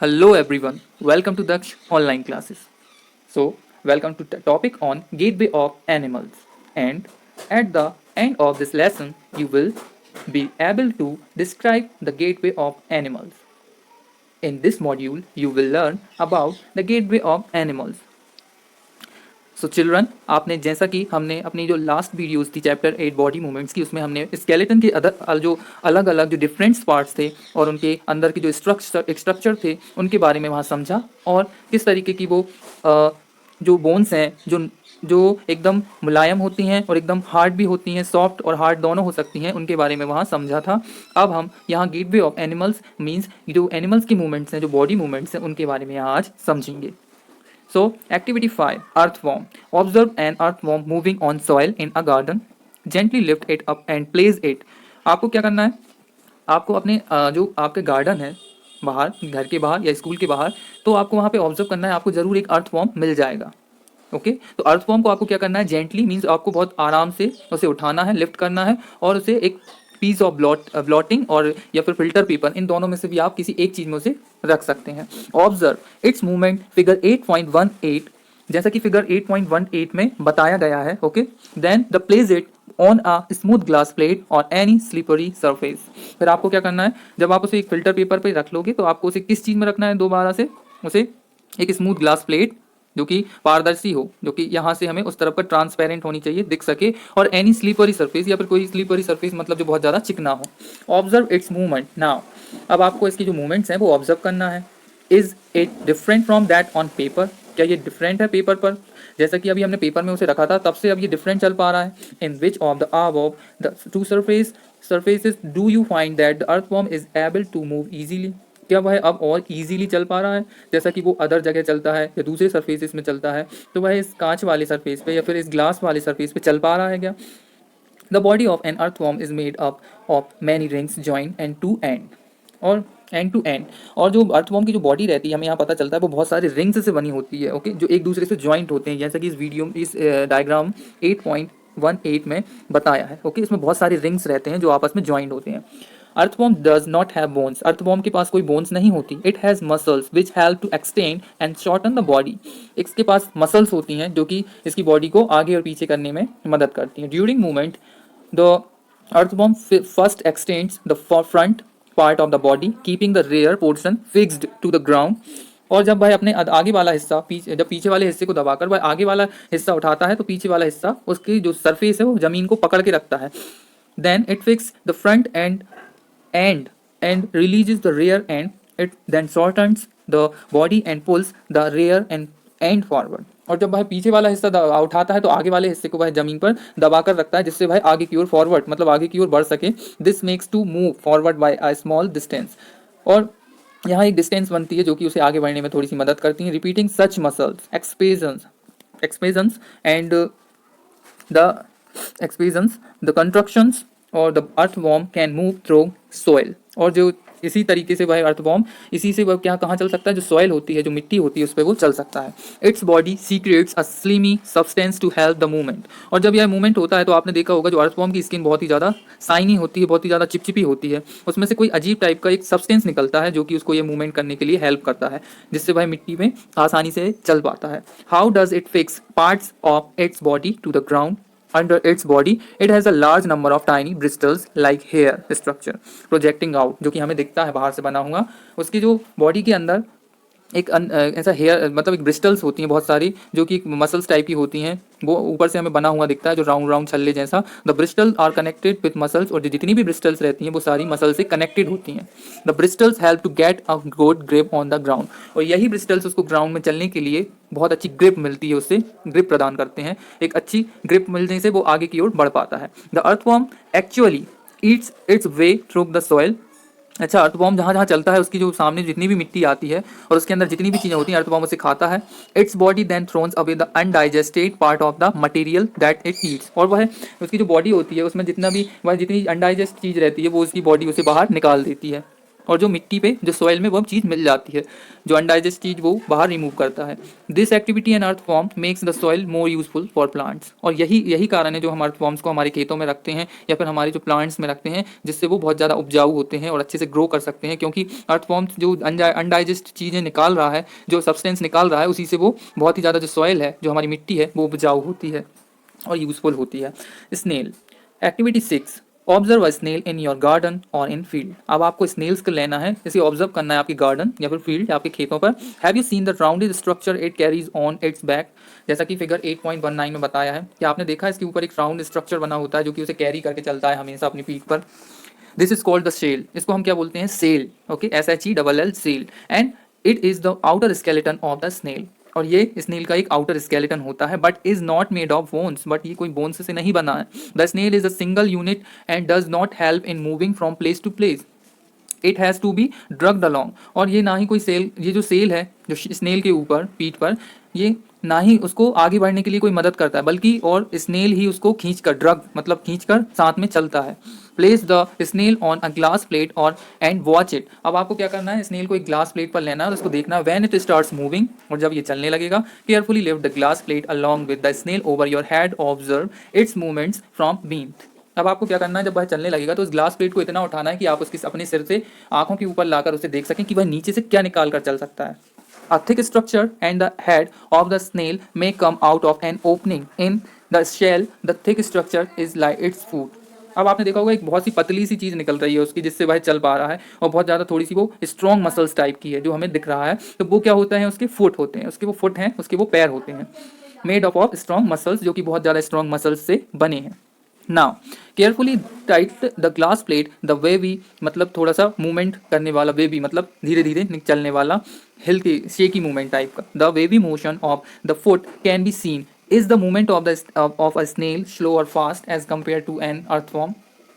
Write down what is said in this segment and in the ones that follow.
Hello everyone, welcome to Daksh online classes. So, welcome to the topic on gateway of animals. And at the end of this lesson, you will be able to describe the gateway of animals. In this module, you will learn about the gateway of animals. So children आपने जैसा कि हमने अपनी जो last videos थी chapter 8 body movements की उसमें हमने स्केलेटन के जो अलग अलग जो डिफरेंट पार्ट्स थे और उनके अंदर के जो स्ट्रक्चर थे उनके बारे में वहाँ समझा और किस तरीके की वो जो बोन्स हैं जो एकदम मुलायम होती हैं और एकदम हार्ड भी होती हैं, सॉफ्ट और हार्ड दोनों हो सकती हैं, उनके बारे में वहाँ समझा था। अब हम यहाँ गेटवे ऑफ एनिमल्स मीन्स जो एनिमल्स की मूवमेंट्स हैं, जो बॉडी मूवमेंट्स हैं, उनके बारे में यहाँ आज समझेंगे। So, activity 5 Earthworm. Observe an earthworm moving on soil in a garden. Gently lift it up and place it. आपको क्या करना है? आपको अपने जो आपके गार्डन है बाहर, घर के बाहर या स्कूल के बाहर, तो आपको वहाँ पे ऑब्जर्व करना है, आपको जरूर एक अर्थवॉर्म मिल जाएगा। ओके तो अर्थवॉर्म को आपको क्या करना है? जेंटली मीन्स आपको बहुत आराम से उसे उठाना है, लिफ्ट करना है और उसे एक पीस ऑफ ब्लॉटिंग और या फिर फिल्टर पेपर, इन दोनों में से भी आप किसी एक चीज में उसे रख सकते हैं। ऑब्जर्व इट्स मूवमेंट फिगर 8.18, जैसा कि फिगर 8.18 में बताया गया है। Okay then the place it on a smooth glass plate और एनी स्लिपरी सरफेस। फिर आपको क्या करना है? जब आप उसे एक फिल्टर पेपर पर रख लोगे तो आपको उसे किस चीज में रखना है? दोबारा से उसे एक स्मूथ ग्लास प्लेट जो कि पारदर्शी हो, जो कि यहाँ से हमें उस तरफ पर ट्रांसपेरेंट होनी चाहिए, दिख सके, और एनी स्लीपरी सरफेस या फिर कोई स्लीपरी सरफेस मतलब जो बहुत ज़्यादा चिकना हो। Observe it's movement now. अब आपको इसकी जो मूवमेंट्स हैं वो ऑब्जर्व करना है। Is it different from that on paper? क्या ये डिफरेंट है पेपर पर? जैसा कि अभी हमने पेपर में उसे रखा था तब से अब ये डिफरेंट चल पा रहा है। In which of the above the two surfaces do you find that the earthworm is able to move easily? क्या वह अब और इजीली चल पा रहा है? जैसा कि वो अदर जगह चलता है या दूसरे सरफेसेस में चलता है, तो वह इस कांच वाले सरफेस पे या फिर इस ग्लास वाले सरफेस पे चल पा रहा है क्या? The body of an earthworm is made up of many rings join end to end और एंड टू एंड। और जो अर्थवॉर्म की जो बॉडी रहती है हमें यहाँ पता चलता है वो बहुत सारे रिंग्स से बनी होती है। ओके जो एक दूसरे से ज्वाइंट होते हैं, जैसा कि इस वीडियो इस डायग्राम 8.18 में बताया है। ओके इसमें बहुत सारे रिंग्स रहते हैं जो आपस में ज्वाइंट होते हैं। Earthworm does not have bones. Earthworm के पास कोई बोन्स नहीं होती। It has muscles which help to extend and shorten the body. इसके पास मसल्स होती हैं जो कि इसकी बॉडी को आगे और पीछे करने में मदद करती हैं। During movement the earthworm first extends the front part of the body, keeping the rear portion fixed to the ground. और जब वह अपने आगे वाला हिस्सा जब पीछे वाले हिस्से को दबाकर वह आगे वाला हिस्सा उठाता है तो पीछे वाला हिस्सा उसकी जो सरफेस है वो जमीन को पकड़ के रखता है। Then it fix the front end releases the rear end. It then shortens the body and pulls the rear end forward. और जब वह पीछे वाला हिस्सा उठाता है तो आगे वाले हिस्से को वह जमीन पर दबाकर रखता है जिससे वह आगे की ओर फॉरवर्ड मतलब आगे की ओर बढ़ सके। This makes to move forward by a small distance. और यहाँ एक डिस्टेंस बनती है जो कि उसे आगे बढ़ने में थोड़ी सी मदद करती है। Repeating such muscles expansions and the the contractions और the earthworm can move through soil. और जो इसी तरीके से वह अर्थवॉर्म इसी से वह क्या कहाँ चल सकता है? जो सॉइल होती है, जो मिट्टी होती है, उस पर वो चल सकता है। Its body secretes a slimy substance to help the movement. और जब यह मूवमेंट होता है तो आपने देखा होगा जो अर्थवॉर्म की स्किन बहुत ही ज़्यादा शाइनी होती है, बहुत ही ज़्यादा चिपचिपी होती है, उसमें से कोई अजीब टाइप का एक सब्सटेंस निकलता है जो कि उसको ये मूवमेंट करने के लिए हेल्प करता है, जिससे वह मिट्टी में आसानी से चल पाता है। How does it fix parts of its body to the ground? Under its body, it has a large number of tiny bristles like hair structure projecting out, जो कि हमें दिखता है बाहर से बना हुआ। उसकी जो बॉडी के अंदर एक ऐसा हेयर मतलब एक ब्रिस्टल्स होती हैं बहुत सारी, जो कि मसल्स टाइप की होती हैं, वो ऊपर से हमें बना हुआ दिखता है जो राउंड राउंड छल्ले जैसा। The bristle are connected with muscles. और जितनी भी ब्रिस्टल्स रहती हैं वो सारी मसल से कनेक्टेड होती हैं। The bristles help to get a good grip on the ground. और यही ब्रिस्टल्स उसको ग्राउंड में चलने के लिए बहुत अच्छी ग्रिप मिलती है, उससे ग्रिप प्रदान करते हैं। एक अच्छी ग्रिप मिलने से वो आगे की ओर बढ़ पाता है। The earthworm actually Yeats it's way through the soil. अच्छा अर्थवॉर्म जहाँ जहाँ चलता है उसकी जो सामने जितनी भी मिट्टी आती है और उसके अंदर जितनी भी चीज़ें होती हैं अर्थवॉर्म उसे खाता है। Its body then throws away the undigested part of the material that it eats. और वह उसकी जो बॉडी होती है उसमें जितना भी वह जितनी अनडाइजेस्ट चीज़ रहती है वो उसकी बॉडी उसे बाहर निकाल देती है। और जो मिट्टी पे जो सॉइल में वो चीज़ मिल जाती है, जो अनडाइजेस्ट चीज़ वो बाहर रिमूव करता है। This activity and earth form makes the soil more useful for plants. और यही यही कारण है जो हम अर्थ फॉर्म्स को हमारे खेतों में रखते हैं या फिर हमारे जो प्लांट्स में रखते हैं, जिससे वो बहुत ज़्यादा उपजाऊ होते हैं और अच्छे से ग्रो कर सकते हैं, क्योंकि अर्थ फॉर्म्स जो अनडाइजेस्ट चीज़ें निकाल रहा है, जो सब्सटेंस निकाल रहा है, उसी से वो बहुत ही ज़्यादा जो सॉइल है, जो हमारी मिट्टी है, वो उपजाऊ होती है और यूजफुल होती है। Snail activity 6, observe a snail in your garden और इन फील्ड। अब आपको स्नेल्स को लेना है, इसे ऑब्जर्व करना है आपके गार्डन या फिर फील्ड या आपके खेतों पर। Have you seen the rounded structure it carries on it's back, जैसा कि फिगर 8.19 में बताया है कि आपने देखा इसके ऊपर एक राउंड स्ट्रक्चर बना होता है जो कि उसे कैरी करके चलता है हमेशा अपनी पीठ पर। This is called the shell, इसको हम क्या बोलते हैं, shell. Okay, SHELL shell. And it is the outer skeleton of the snail, और ये स्नेल का एक आउटर स्केलेटन होता है, but is not made of bones, but ये कोई बोन्स से नहीं बना है। The snail is a single unit and does not help in moving from place to place, it has to B drugged along. और ये ना ही कोई सेल, ये जो सेल है जो स्नेल के ऊपर पीठ पर, ये ना ही उसको आगे बढ़ने के लिए कोई मदद करता है, बल्कि और स्नेल ही उसको खींच कर, ड्रग मतलब खींच कर साथ में चलता है। Place the snail on a glass plate और एंड वॉच इट। अब आपको क्या करना है, स्नेल को एक ग्लास प्लेट पर लेना है और उसको देखना है व्हेन इट स्टार्ट्स मूविंग, और जब ये चलने लगेगा, carefully lift the glass plate along with the snail over your head, observe its movements from beneath. अब आपको क्या करना है, जब वह चलने लगेगा तो उस ग्लास प्लेट को इतना उठाना है कि आप उसकी अपने सिर से आंखों के ऊपर लाकर उसे देख सकें कि वह नीचे से क्या निकाल कर चल सकता है। A thick structure and the head of the snail may come out of an opening in the shell. The thick structure is like its foot. अब आपने देखा होगा एक बहुत सी पतली सी चीज़ निकल रही है उसकी, जिससे वह चल पा रहा है, और बहुत ज़्यादा थोड़ी सी वो स्ट्रॉन्ग मसल्स टाइप की है जो हमें दिख रहा है। तो वो क्या होता है, उसके फुट होते हैं, उसके वो फुट हैं, उसके वो पैर होते हैं, मेड ऑफ स्ट्रॉन्ग मसल्स, जो कि बहुत ज़्यादा स्ट्रॉन्ग मसल्स से बने हैं। Now carefully tight the glass plate the way we, मतलब थोड़ा सा मूवमेंट करने वाला, वे भी मतलब धीरे धीरे चलने वाला, हिल के शेकी मूवमेंट टाइप का। The wavy motion of the foot can be seen, is the movement of a snail slow और fast as compared to an earthworm.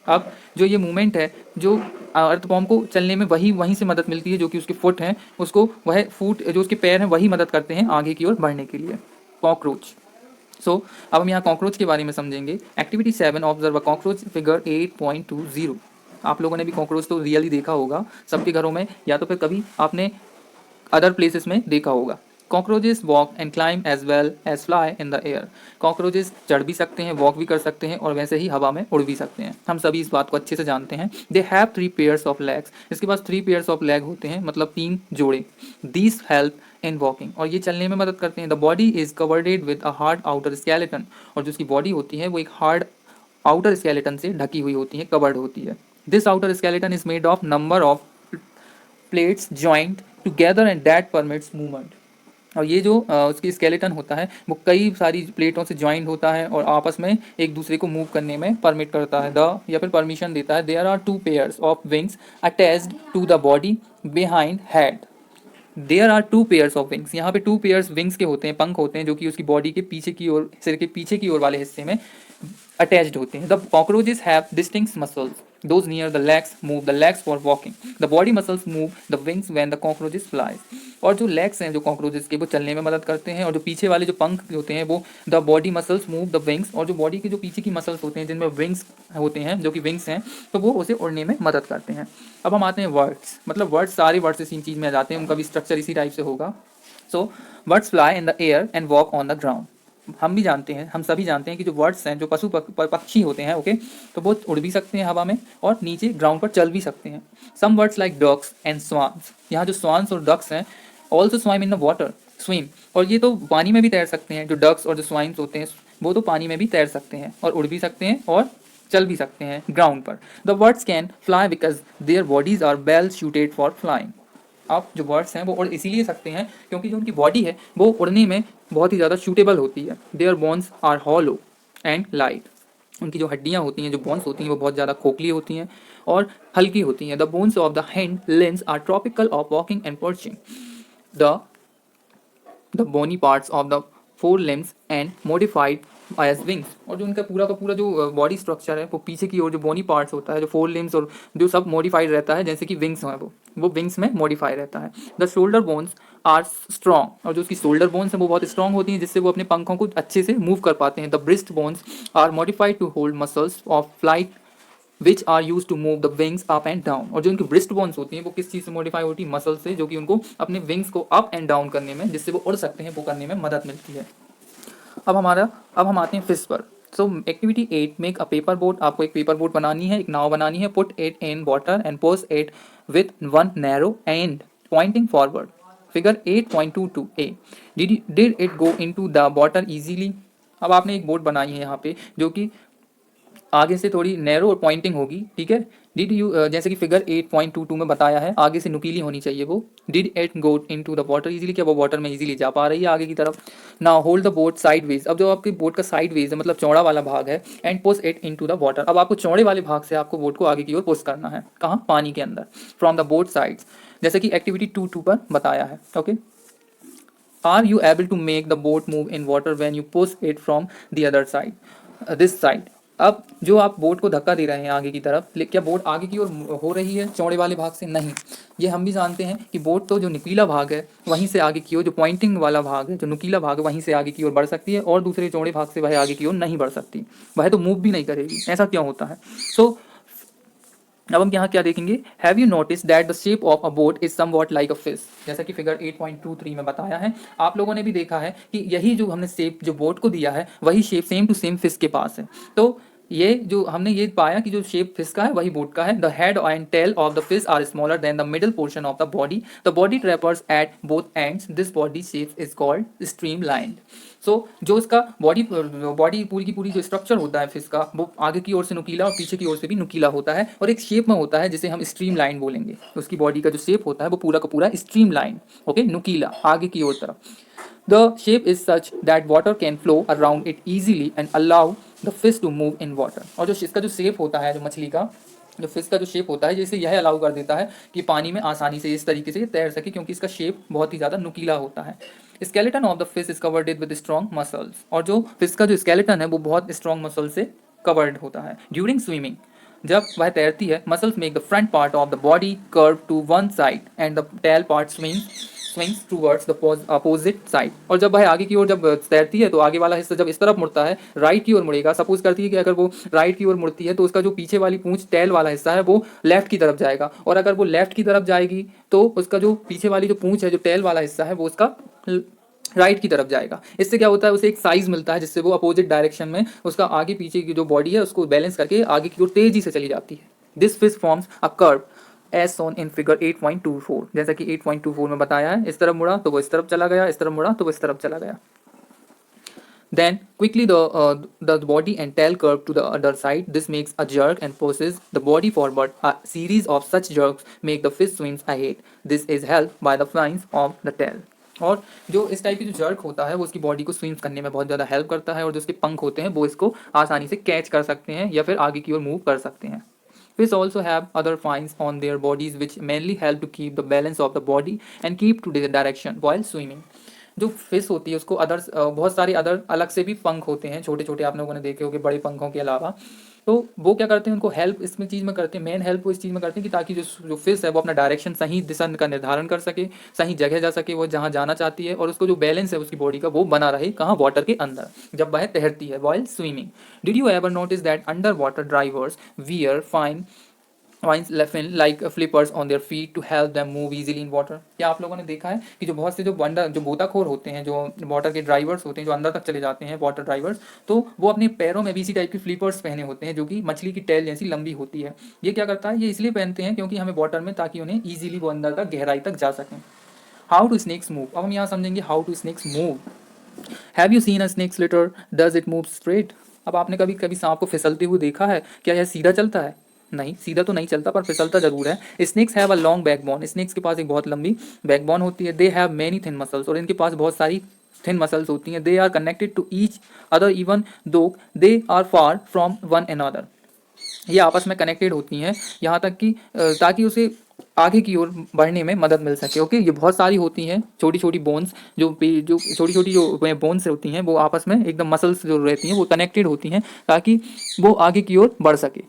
अब जो ये मूवमेंट है, जो अर्थवॉर्म को चलने में वहीं से मदद मिलती है, जो कि उसके फुट हैं, उसको वह फुट जो उसके पैर हैं वही मदद करते हैं आगे की ओर बढ़ने के लिए। कॉकरोच। अब हम यहाँ कॉकरोच के बारे में समझेंगे। Activity 7, observe a cockroach, figure 8.20। आप लोगों ने भी कॉकरोच तो रियली देखा होगा सबके घरों में, या तो फिर कभी आपने अदर प्लेसेस में देखा होगा। Cockroaches walk and climb as well as fly in the air. Cockroaches चढ़ भी सकते हैं, वॉक भी कर सकते हैं, और वैसे ही हवा में उड़ भी सकते हैं। हम सभी इस बात को अच्छे से जानते हैं। They have 3 pairs of legs, इसके पास 3 पेयर्स ऑफ लेग होते हैं, मतलब 3 जोड़े। दीज हेल्प इन वॉकिंग, और ये चलने में मदद करते हैं। The body is covered with a hard outer skeleton, और जो उसकी बॉडी होती है वो एक हार्ड आउटर स्केलेटन से ढकी हुई होती है, कवर्ड होती है। This outer skeleton is made of number of plates joint together and that permits movement. और ये जो उसकी स्केलेटन होता है वो कई सारी प्लेटों से ज्वाइंट होता है और आपस में एक दूसरे को मूव करने में परमिट करता है, द या फिर परमिशन देता है। There are 2 pairs of wings attached to the body behind head. There are 2 pairs of wings, यहाँ पे 2 पेयर्स विंग्स के होते हैं, पंख होते हैं, जो कि उसकी बॉडी के पीछे की ओर, सिर के पीछे की ओर वाले हिस्से में अटैच्ड होते हैं। The cockroaches have distinct muscles, those near the legs move the legs for walking, the body muscles move the wings when the cockroaches flies. और जो लेग्स हैं जो कॉकरोचेस के, वो चलने में मदद करते हैं, और जो पीछे वाले जो पंख होते हैं वो the body muscles move the wings, और जो बॉडी के जो पीछे की मसल्स होते हैं जिनमें विंग्स होते हैं, जो कि विंग्स हैं, तो वो उसे उड़ने में मदद करते हैं। अब हम आते हैं वर्ड्स, मतलब वर्ड्स, सारे वर्ड्स इसी चीज़ में आ जाते हैं, उनका भी स्ट्रक्चर इसी टाइप से होगा। So words fly in the air and walk on the ground. हम भी जानते हैं, हम सभी जानते हैं कि जो वर्ड्स हैं, जो पक्षी होते हैं, ओके, तो वो उड़ भी सकते हैं हवा में और नीचे ग्राउंड पर चल भी सकते हैं। Some words like ducks and swans, यहाँ जो स्वान्स और डक्स हैं, also swim in the water, swim, और ये तो पानी में भी तैर सकते हैं। जो डक्स और जो स्वाइन्स होते हैं वो तो पानी में भी तैर सकते हैं और उड़ भी सकते हैं और चल भी सकते हैं ग्राउंड पर। The birds can fly because their bodies are well suited for flying. आप जो वर्ड्स हैं वो उड़ इसीलिए सकते हैं क्योंकि जो उनकी बॉडी है वो उड़ने में बहुत ही ज़्यादा सूटेबल होती है। Their bones are hollow and light, उनकी जो हड्डियाँ होती हैं, जो बोन्स होती हैं, वो बहुत ज़्यादा खोखली होती हैं और हल्की होती हैं। The bones of the hand limbs are tropical of walking and perching. The bony parts of the four limbs and modified as wings, और जो उनका पूरा का पूरा जो बॉडी स्ट्रक्चर है वो पीछे की ओर जो बोनी पार्ट्स होता है, जो फोर लिम्स और जो सब मॉडिफाइड रहता है, जैसे कि विंग्स हैं, वो विंग्स में मॉडिफाई रहता है। The shoulder bones are strong, और जो उसकी शोल्डर बोन्स हैं वो बहुत स्ट्रॉन्ग होती हैं, जिससे वो अपने पंखों को अच्छे से मूव कर पाते हैं। The breast bones are modified to hold muscles of flight which are use to move the wings up and down. और जो उनकी ब्रिस्ट बोन्स होती हैं वो किस चीज़ से मॉडिफाई होती है, मसल से, जो कि उनको अपने विंग्स को अप एंड डाउन करने में, जिससे वो उड़ सकते हैं, वो करने में मदद मिलती है। अब हम आते हैं फिश पर। सो activity 8, make a paper boat. आपको एक पेपर बोट बनानी है, एक नाव बनानी है। Put it in water and pose it with one narrow and Poynting forward. Figure 8.22 A. Did it go into the water easily. अब आपने एक बोट बनाई है यहाँ पे जो कि आगे से थोड़ी नैरो और पॉइंटिंग होगी, ठीक है। डिड यू, जैसे कि फिगर 8.22 में बताया है, आगे से नुकीली होनी चाहिए वो। Did it go into the water easily, क्या वो वाटर में इजीली जा पा रही है आगे की तरफ। Now hold the boat sideways. अब जो आपकी बोट का साइडवेज है, मतलब चौड़ा वाला भाग है, and push it into the water. अब आपको चौड़े वाले भाग से आपको बोट को आगे की ओर पुश करना है। कहाँ? पानी के अंदर, फ्रॉम द बोट साइड्स, जैसे कि एक्टिविटी 2.2 पर बताया है। Okay, are you able to make the boat move in water when you push it from the other side, this side. अब जो आप बोट को धक्का दे रहे हैं आगे की तरफ, क्या बोट आगे की ओर हो रही है चौड़े वाले भाग से? नहीं। ये हम भी जानते हैं कि बोट तो जो नुकीला भाग है वहीं से आगे की ओर, जो पॉइंटिंग वाला भाग है, जो नुकीला भाग है, वहीं से आगे की ओर बढ़ सकती है, और दूसरे चौड़े भाग से वह आगे की ओर नहीं बढ़ सकती, वह तो मूव भी नहीं करेगी। ऐसा क्यों होता है? सो अब हम यहाँ क्या देखेंगे? Have you notice that the shape of a boat is somewhat like a fish, जैसा कि फिगर 8.23 में बताया है। आप लोगों ने भी देखा है कि यही जो हमने शेप जो बोट को दिया है, वही shape same to same fish के पास है। तो ये जो हमने ये पाया कि जो शेप फिश का है वही बोट का है। The head and tail of the fish are smaller than the middle portion of the body tapers at both ends, this body shape is called streamlined. So जो इसका body पूरी की पूरी जो स्ट्रक्चर होता है फिश का, वो आगे की ओर से नुकीला और पीछे की ओर से भी नुकीला होता है, और एक शेप में होता है जिसे हम स्ट्रीम लाइन बोलेंगे। उसकी बॉडी का जो शेप होता है वो पूरा का पूरा स्ट्रीम लाइन, ओके, नुकीला आगे की ओर तरफ। The shape is such that water can flow around it easily and allow the fish to move in water. और जो इसका जो शेप होता है, जो मछली का जो फिश का जो शेप होता है, जैसे यह अलाउ कर देता है कि पानी में आसानी से इस तरीके से तैर सके, क्योंकि इसका शेप बहुत ही ज़्यादा नुकीला होता है। Skeleton of the fish is covered with strong muscles. और जो फिश का जो स्केलेटन है वो बहुत स्ट्रॉन्ग मसल से कवर्ड होता है। ड्यूरिंग स्विमिंग, जब वह तैरती है, muscles make the front part of the body curve to one side and the tail part swings towards the opposite side. और जब वह आगे की ओर जब तैरती है तो आगे वाला हिस्सा जब इस तरफ मुड़ता है, राइट की ओर मुड़ेगा। सपोज करती है कि अगर वो राइट की ओर मुड़ती है तो उसका जो पीछे वाली पूंछ टेल वाला हिस्सा है वो लेफ्ट की तरफ जाएगा, और अगर वो लेफ्ट की तरफ जाएगी तो उसका जो पीछे वाली जो पूंछ है, जो टेल वाला हिस्सा है, वो उसका राइट की तरफ जाएगा। इससे क्या होता है? उसे एक साइज मिलता है जिससे वो अपोजिट डायरेक्शन में उसका आगे पीछे की जो बॉडी है उसको बैलेंस करके आगे की ओर तेजी से चली जाती है। This fish forms a curve as shown in figure 8.24, जैसा कि 8.24 में बताया है। इस तरफ मुड़ा तो वो इस तरफ चला गया, इस तरफ मुड़ा तो वो इस तरफ चला गया। Then quickly the body and tail curve to the other side. This makes a jerk and pushes the body forward. A series of such jerks make the fish swims ahead. This is helped by the fins of the tail. और जो इस type की जो jerk होता है वो उसकी body को स्विम्स करने में बहुत ज़्यादा हेल्प करता है, और जो उसके पंख होते हैं वो इसको आसानी से कैच कर सकते हैं या फिर आगे की ओर मूव कर सकते हैं। Fish also have other fins on their bodies which mainly help to keep the balance of the body and keep to the direction while swimming. जो फिश होती है उसको अदर बहुत सारे अदर अलग से भी पंख होते हैं, छोटे छोटे, आप लोगों ने देखे होंगे बड़े पंखों के अलावा। तो वो क्या करते हैं, उनको हेल्प इसमें चीज़ में करते हैं, मेन हेल्प वो इस चीज़ में करते हैं कि ताकि जो फिश है वो अपना डायरेक्शन सही दिशा का निर्धारण कर सके, सही जगह जा सके वो जहाँ जाना चाहती है, और उसको जो बैलेंस है उसकी बॉडी का वो बना रहे, कहाँ? वाटर के अंदर, जब वह तैरती है while swimming. Did you ever notice that under water drivers wear fine fin like flippers on their feet to help them move easily in water? क्या आप लोगों ने देखा है कि जो बहुत से जो गोताखोर होते हैं, जो वाटर के ड्राइवर्स होते हैं, जो अंदर तक चले जाते हैं वाटर ड्राइवर्स, तो वो अपने पैरों में भी इसी टाइप की फ्लिपर्स पहने होते हैं जो कि मछली की टेल जैसी लंबी होती है। ये क्या करता है? ये इसलिए पहनते हैं क्योंकि हमें वाटर में, ताकि उन्हें ईजिली वो अंदर तक गहराई तक जा सकें। How do snakes move. अब हम यहाँ समझेंगे how do snakes move. Have you seen a snake slither, does it move straight. अब आपने कभी कभी सांप को फिसलते हुए देखा है? क्या यह सीधा चलता है? नहीं, सीधा तो नहीं चलता, पर फिसलता जरूर है। Snakes have a long backbone. Snakes के पास एक बहुत लंबी बैकबोन होती है। They have many thin muscles, और इनके पास बहुत सारी थिन मसल्स होती हैं। They are connected to each other even though they are far from one another. ये आपस में कनेक्टेड होती हैं यहाँ तक कि ताकि उसे आगे की ओर बढ़ने में मदद मिल सके। ओके, ये बहुत सारी होती हैं छोटी छोटी बोन्स, जो छोटी छोटी जो बोन्स होती हैं वो आपस में एकदम मसल्स जो रहती हैं वो कनेक्टेड होती हैं ताकि वो आगे की ओर बढ़ सके।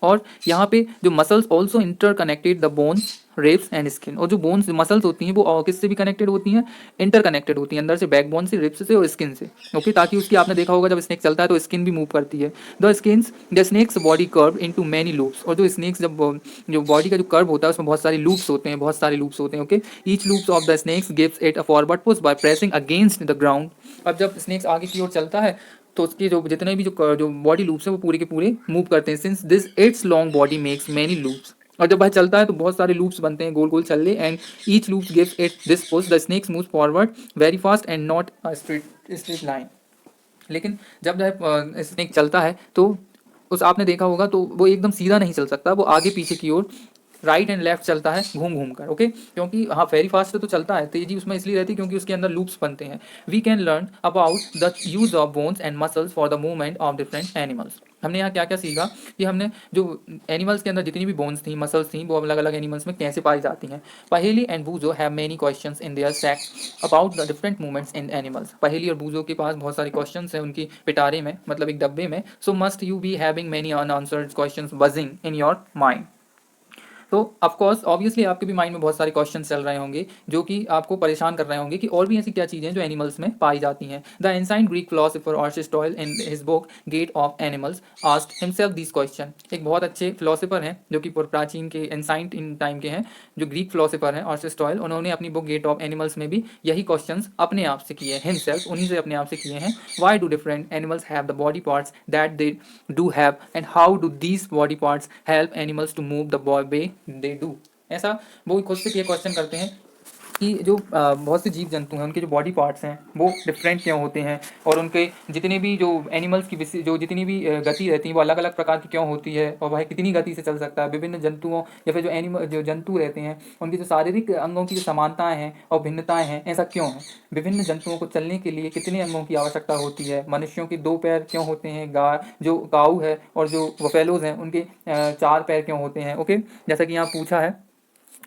और यहाँ पे जो muscles also interconnected the bones ribs and skin, और जो बोन्स मसल्स होती हैं वो किससे भी कनेक्टेड होती हैं, इंटरकनेक्टेड होती हैं अंदर से, बैकबोन से, रिब्स से और स्किन से। ओके, ताकि उसकी आपने देखा होगा जब स्नेक चलता है तो स्किन भी मूव करती है। The snakes body curve into many loops, और जो स्नेक्स जब जो बॉडी का जो कर्व होता है उसमें बहुत सारे लूप्स होते हैं, बहुत सारे लूप्स होते हैं। Okay, each loops of the snakes gives it a forward push by pressing against the ground. अब जब स्नेक्स आगे की ओर चलता है तो उसकी जो जितने भी जो बॉडी लूप्स हैं वो पूरे के पूरे मूव करते हैं, since this it's long body makes many loops. और जब वह चलता है तो बहुत सारे लूप्स बनते हैं, गोल गोल चल रहे, and each loop gives it this push. The snakes move forward very fast and not a straight line. लेकिन जब स्नेक चलता है तो उस आपने देखा होगा तो वो एकदम सीधा नहीं चल सकता, वो आगे पीछे की ओर राइट एंड लेफ्ट चलता है घूम घूम कर। ओके, क्योंकि हाँ वेरी फास्ट तो चलता है, तेजी उसमें इसलिए रहती है क्योंकि उसके अंदर लूप्स बनते हैं। We can learn about the use of bones and muscles for the movement of different animals. हमने यहाँ क्या क्या सीखा कि हमने जो एनिमल्स के अंदर जितनी भी बोन्स थी, मसल्स थी, वो अलग अलग एनिमल्स में कैसे पाई जाती हैं। पहेली and बूजो have many questions in their set about the different movements in animals. पहेली और बूजो के पास बहुत सारे क्वेश्चंस हैं उनकी पिटारे में, मतलब एक डब्बे में। सो must you be having many unanswered questions buzzing in your mind. तो ऑफकोर्स ऑब्वियसली आपके भी माइंड में बहुत सारे क्वेश्चन चल रहे होंगे जो कि आपको परेशान कर रहे होंगे कि और भी ऐसी क्या चीज़ें हैं जो एनिमल्स में पाई जाती हैं। The ancient Greek philosopher Aristotle in his book gait of animals asked himself this question. एक बहुत अच्छे फिलोसोफर हैं जो कि प्राचीन के एंसाइंट इन टाइम के हैं, जो ग्रीक फिलोसोफर हैं आर्चिस्टॉयल, उन्होंने अपनी बुक गेट ऑफ एनिमल्स में भी यही क्वेश्चन अपने आप से किए, हिमसेल्फ उन्हीं से अपने आप से किए हैं। Why do different animals have the body parts that they do have, and how do these body parts help animals to move the way they do. ऐसा वो खुद से ये क्वेश्चन करते हैं कि जो बहुत से जीव जंतु हैं उनके जो बॉडी पार्ट्स हैं वो डिफरेंट क्यों होते हैं, और उनके जितने भी जो एनिमल्स की जो जितनी भी गति रहती है वो अलग अलग प्रकार की क्यों होती है, और वह कितनी गति से चल सकता है। विभिन्न जंतुओं या फिर जो जंतु रहते हैं उनकी जो शारीरिक अंगों की जो समानताएं हैं और भिन्नताएं हैं, ऐसा क्यों है। विभिन्न जंतुओं को चलने के लिए कितने अंगों की आवश्यकता होती है। मनुष्यों के 2 पैर क्यों होते हैं, जो काऊ है और जो बफेलोज हैं उनके 4 पैर क्यों होते हैं। ओके, जैसा कि यहाँ पूछा है।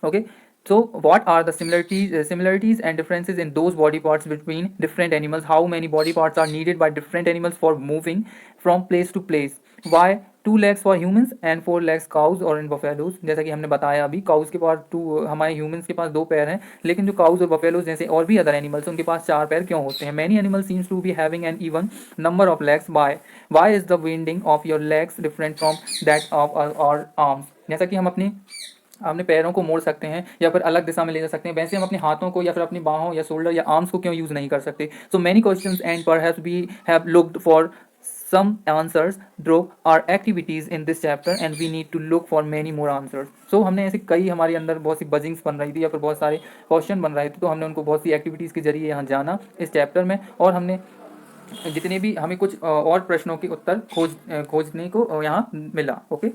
Okay, so what are the similarities and differences in those body parts between different animals? How many body parts are needed by different animals for moving from place to place? Why 2 legs for humans and 4 legs cows or in buffaloes? जैसा कि हमने बताया अभी, cows के पास हमारे humans के पास 2 पैर हैं, लेकिन जो काउस और बफेलोज जैसे और भी अदर एनिमल्स उनके पास 4 पैर क्यों होते हैं। Many animals seems to be having an even number of legs. Why is the winding of your legs different from that of our arms? जैसा कि हम अपने पैरों को मोड़ सकते हैं या फिर अलग दिशा में ले जा सकते हैं, वैसे हम अपने हाथों को या फिर अपनी बाहों या शोल्डर या आर्म्स को क्यों यूज़ नहीं कर सकते। So many questions and perhaps we have looked for some answers through our activities in this chapter and we need to look for many more answers. So हमने ऐसे कई हमारे अंदर बहुत सी बजिंग्स बन रही थी या फिर बहुत सारे क्वेश्चन बन रहे थे, तो हमने उनको बहुत सी एक्टिविटीज़ के जरिए यहाँ जाना इस चैप्टर में, और हमने जितने भी हमें कुछ और प्रश्नों के उत्तर खोजने को यहाँ मिला। ओके।